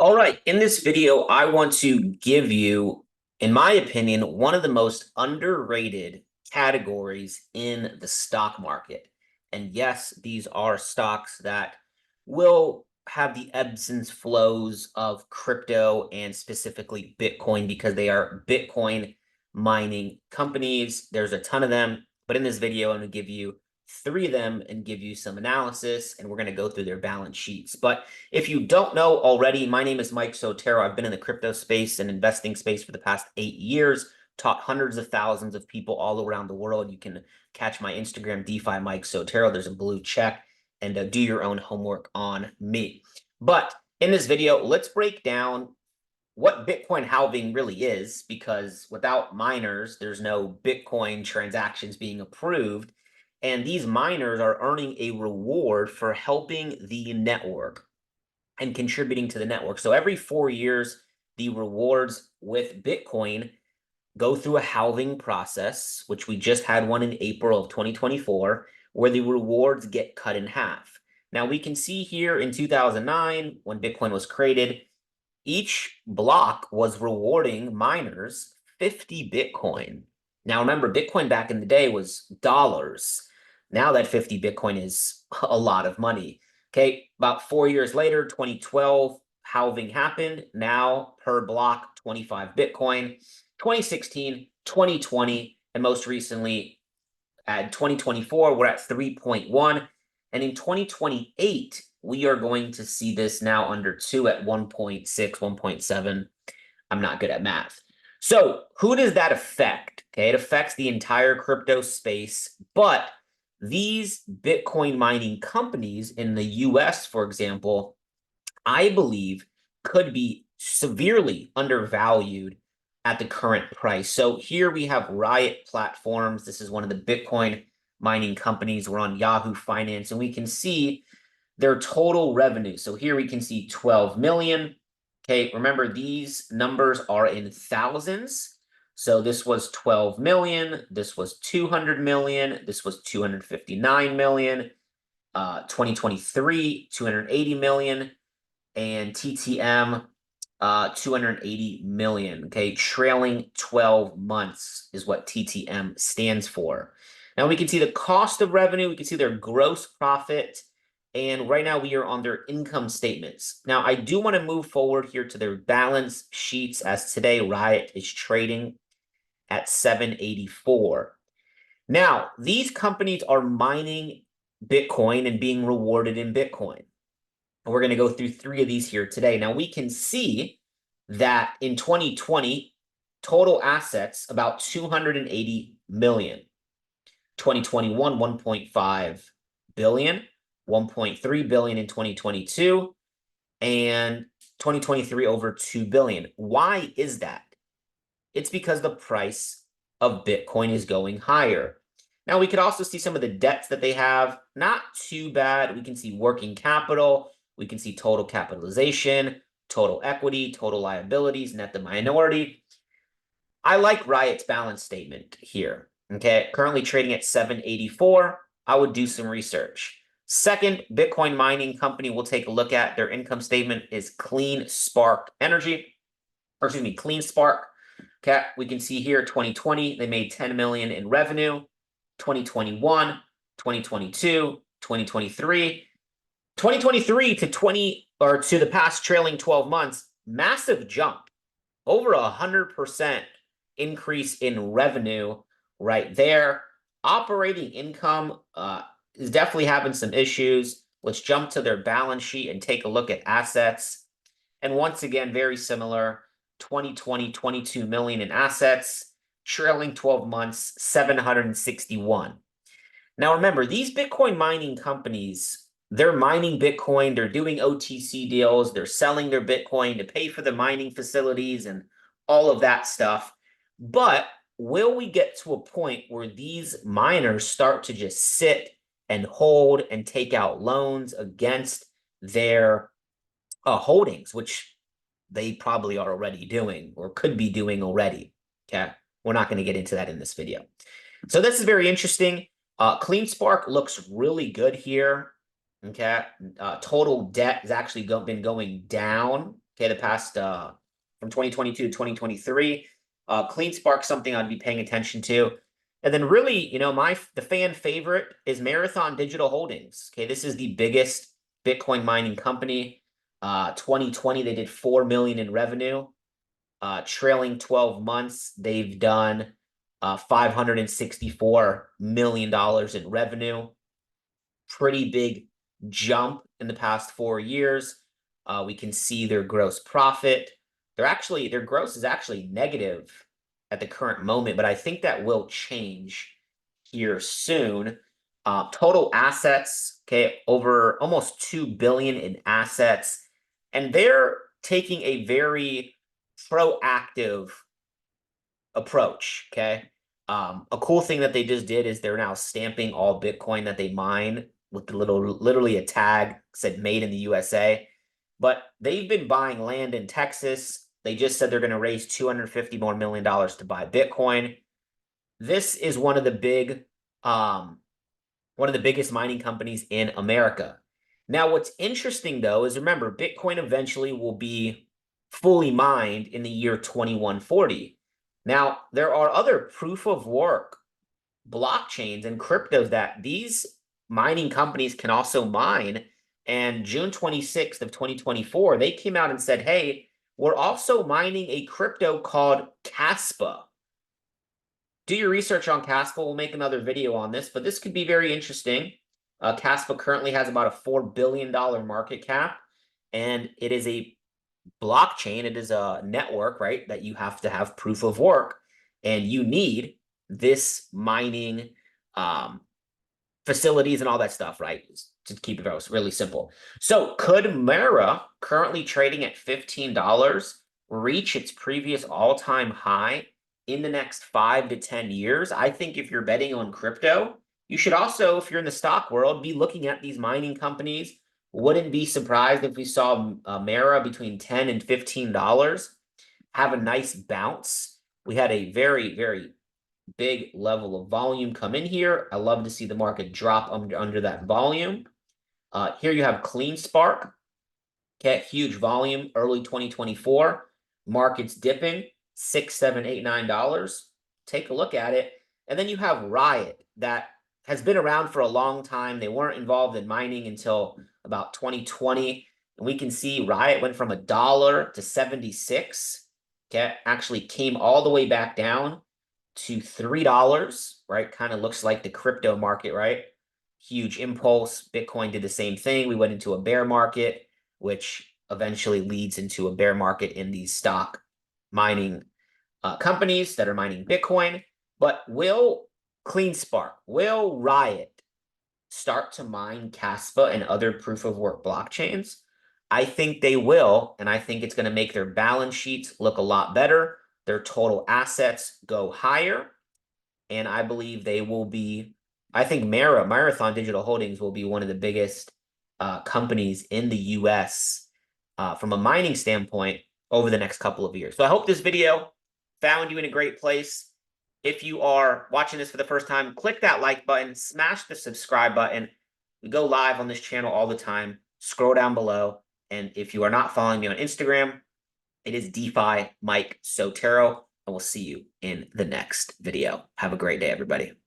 All right, in this video, I want to give you, in my opinion, one of the most underrated categories in the stock market. And yes, these are stocks that will have the ebbs and flows of crypto and specifically Bitcoin because they are Bitcoin mining companies. There's a ton of them, but in this video, I'm going to give you three of them and give you some analysis, and we're going to go through their balance sheets. But if you don't know already, my name is Mike Sotero. I've been in the crypto space and investing space for the past 8 years, taught hundreds of thousands of people all around the world. You can catch my Instagram, Defi Mike Sotero. There's a blue check, and do your own homework on me. But in this video, let's break down what Bitcoin halving really is, because without miners, there's no Bitcoin transactions being approved. And these miners are earning a reward for helping the network and contributing to the network. So every 4 years, the rewards with Bitcoin go through a halving process, which we just had one in April of 2024, where the rewards get cut in half. Now we can see here in 2009, when Bitcoin was created, each block was rewarding miners 50 Bitcoin. Now remember, Bitcoin back in the day was dollars. Now that 50 Bitcoin is a lot of money. Okay, about 4 years later, 2012, halving happened. Now per block, 25 Bitcoin. 2016, 2020, and most recently at 2024, we're at 3.1. And in 2028, we are going to see this now under 2 at 1.6, 1.7. I'm not good at math. So who does that affect? Okay, it affects the entire crypto space, but these Bitcoin mining companies in the US, for example, I believe could be severely undervalued at the current price. So here we have Riot Platforms. This is one of the Bitcoin mining companies. We're on Yahoo Finance, and we can see their total revenue. So here we can see 12 million. Okay, remember these numbers are in thousands. So this was 12 million, this was 200 million, this was 259 million, 2023, 280 million, and TTM 280 million. Okay, trailing 12 months is what TTM stands for. Now we can see the cost of revenue, we can see their gross profit, and right now we are on their income statements. Now I do want to move forward here to their balance sheets, as today Riot is trading at 784. Now, these companies are mining Bitcoin and being rewarded in Bitcoin. And we're going to go through three of these here today. Now, we can see that in 2020, total assets about 280 million. 2021, 1.5 billion, 1.3 billion in 2022, and 2023 over 2 billion. Why is that? It's because the price of Bitcoin is going higher. Now, we could also see some of the debts that they have. Not too bad. We can see working capital. We can see total capitalization, total equity, total liabilities, net the minority. I like Riot's balance statement here. Okay, currently trading at 784. I would do some research. Second Bitcoin mining company we'll take a look at, their income statement is Clean Spark Energy, or excuse me, Clean Spark. Okay, we can see here 2020, they made 10 million in revenue. 2021, 2022, 2023. 2023 to 20 or to the past trailing 12 months, massive jump, over 100% increase in revenue right there. Operating income is definitely having some issues. Let's jump to their balance sheet and take a look at assets. And once again, very similar, 2020, 22 million in assets, trailing 12 months, 761. Now remember, these Bitcoin mining companies, they're mining Bitcoin, they're doing OTC deals, they're selling their Bitcoin to pay for the mining facilities and all of that stuff. But will we get to a point where these miners start to just sit and hold and take out loans against their holdings, which they probably are already doing or could be doing already? Okay, we're not going to get into that in this video. So this is very interesting. Clean Spark looks really good here. Okay, total debt has actually been going down. Okay, the past from 2022 to 2023. Clean Spark, something I'd be paying attention to. And then really, the fan favorite is Marathon Digital Holdings. Okay, this is the biggest Bitcoin mining company. 2020, they did 4 million in revenue. Trailing 12 months, they've done $564 million in revenue. Pretty big jump in the past 4 years. We can see their gross profit. Their gross is actually negative at the current moment, but I think that will change here soon. Total assets, okay, over almost 2 billion in assets, and they're taking a very proactive approach. Okay. A cool thing that they just did is they're now stamping all Bitcoin that they mine with the literally a tag said made in the USA. But they've been buying land in Texas. They just said they're going to raise $250 million more to buy Bitcoin. This is one of the biggest mining companies in America. Now, what's interesting though is remember, Bitcoin eventually will be fully mined in the year 2140. Now, there are other proof of work blockchains and cryptos that these mining companies can also mine. And June 26th of 2024, they came out and said, hey, we're also mining a crypto called Caspa. Do your research on Caspa. We'll make another video on this, but this could be very interesting. Caspa currently has about a $4 billion market cap, and it is a blockchain. It is a network, right, that you have to have proof of work, and you need this mining facilities and all that stuff, right, to keep it really simple. So could Mara, currently trading at $15, reach its previous all-time high in the next 5 to 10 years? I think if you're betting on crypto, you should also, if you're in the stock world, be looking at these mining companies. Wouldn't be surprised if we saw Mara between $10 and $15 have a nice bounce. We had a very, very big level of volume come in here. I love to see the market drop under that volume. Here you have Clean Spark. Okay, huge volume, early 2024. Market's dipping, $6, $7, $8, $9. Take a look at it. And then you have Riot that has been around for a long time. They weren't involved in mining until about 2020. And we can see Riot went from $1 to 76. Okay, actually came all the way back down to $3, right? Kind of looks like the crypto market, right? Huge impulse. Bitcoin did the same thing. We went into a bear market, which eventually leads into a bear market in these stock mining companies that are mining Bitcoin. But will CleanSpark, will Riot start to mine Caspa and other proof of work blockchains? I think they will, and I think it's going to make their balance sheets look a lot better. Their total assets go higher, and I believe they will be, I think Marathon Digital Holdings will be one of the biggest companies in the US from a mining standpoint over the next couple of years. So I hope this video found you in a great place. If you are watching this for the first time, click that like button, smash the subscribe button. We go live on this channel all the time. Scroll down below. And if you are not following me on Instagram, it is DeFi Mike Sotero, and we'll see you in the next video. Have a great day, everybody.